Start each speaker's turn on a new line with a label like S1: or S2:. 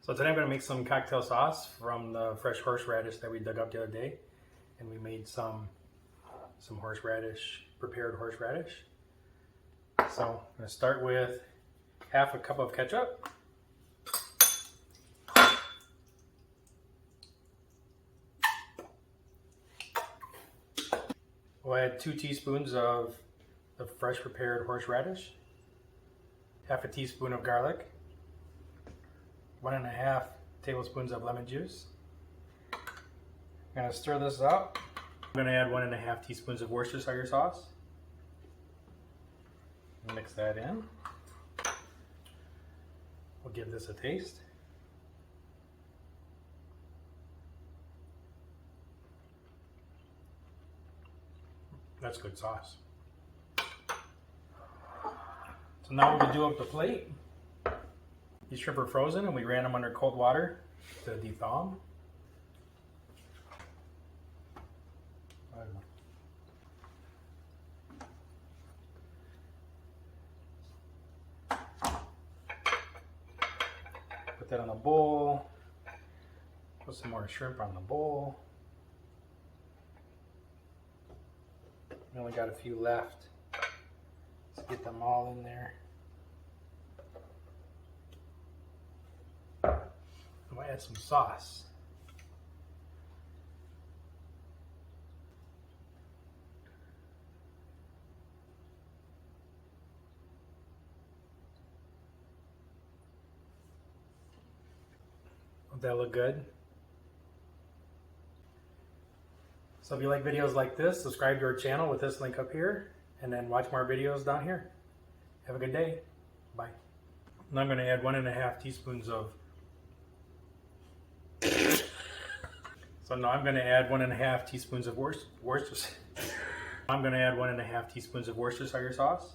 S1: So today I'm going to make some cocktail sauce from the fresh horseradish that we dug up the other day. And we made some horseradish, prepared horseradish. So I'm going to start with half a cup of ketchup. We'll add 2 teaspoons of the fresh prepared horseradish, half a teaspoon of garlic, 1.5 tablespoons of lemon juice. I'm going to stir this up. I'm going to add 1.5 teaspoons of Worcestershire sauce. Mix that in. We'll give this a taste. That's good sauce. So now we're going to do up the plate. These shrimp are frozen and we ran them under cold water to dethaw them. Put that on a bowl. Put some more shrimp on the bowl. We only got a few left. Let's get them all in there. I'm gonna add some sauce. Don't that look good? So if you like videos like this, subscribe to our channel with this link up here, and then watch more videos down here. Have a good day. Bye. Now I'm going to add 1.5 teaspoons of Worcestershire sauce.